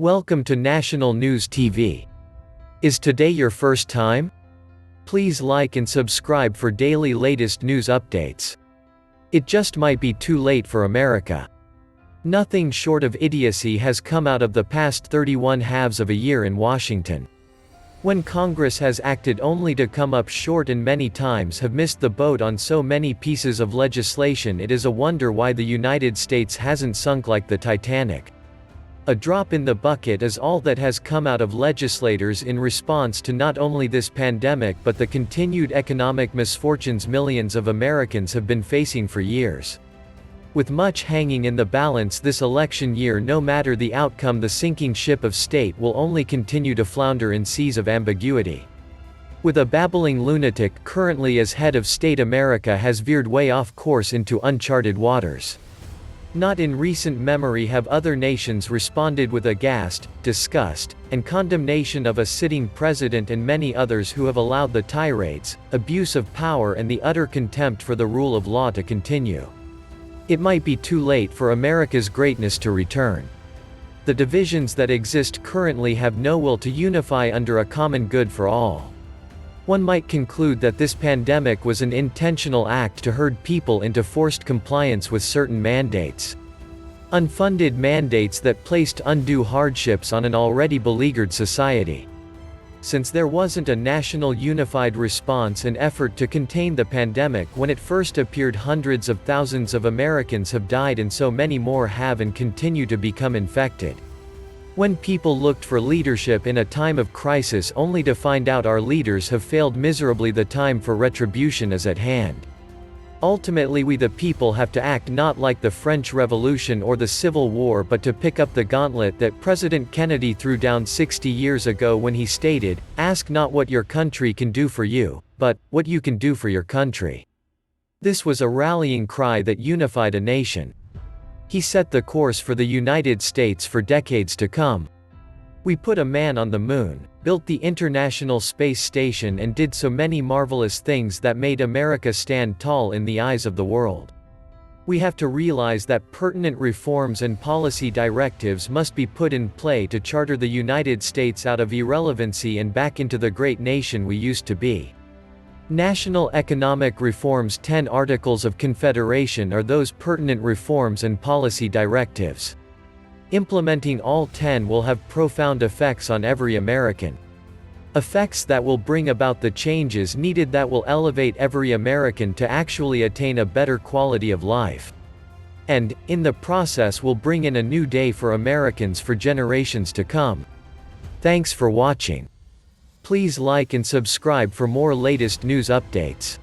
Welcome to National News TV. Is today your first time? Please like and subscribe for daily latest news updates. It just might be too late for America. Nothing short of idiocy has come out of the past 31 halves of a year in Washington. When Congress has acted only to come up short and many times have missed the boat on so many pieces of legislation, it is a wonder why the United States hasn't sunk like the Titanic. A drop in the bucket is all that has come out of legislators in response to not only this pandemic but the continued economic misfortunes millions of Americans have been facing for years. With much hanging in the balance this election year, no matter the outcome, the sinking ship of state will only continue to flounder in seas of ambiguity. With a babbling lunatic currently as head of state, America has veered way off course into uncharted waters. Not in recent memory have other nations responded with aghast, disgust, and condemnation of a sitting president and many others who have allowed the tirades, abuse of power and the utter contempt for the rule of law to continue. It might be too late for America's greatness to return. The divisions that exist currently have no will to unify under a common good for all. One might conclude that this pandemic was an intentional act to herd people into forced compliance with certain mandates. Unfunded mandates that placed undue hardships on an already beleaguered society. Since there wasn't a national unified response and effort to contain the pandemic when it first appeared, hundreds of thousands of Americans have died and so many more have and continue to become infected. When people looked for leadership in a time of crisis only to find out our leaders have failed miserably, the time for retribution is at hand. Ultimately, we the people have to act not like the French Revolution or the Civil War, but to pick up the gauntlet that President Kennedy threw down 60 years ago when he stated, "Ask not what your country can do for you, but what you can do for your country." This was a rallying cry that unified a nation. He set the course for the United States for decades to come. We put a man on the moon, built the International Space Station and did so many marvelous things that made America stand tall in the eyes of the world. We have to realize that pertinent reforms and policy directives must be put in play to charter the United States out of irrelevancy and back into the great nation we used to be. National economic reforms. 10 Articles of Confederation are those pertinent reforms and policy directives. Implementing all 10 will have profound effects on every American. Effects that will bring about the changes needed that will elevate every American to actually attain a better quality of life. And, in the process, will bring in a new day for Americans for generations to come. Thanks for watching. Please like and subscribe for more latest news updates.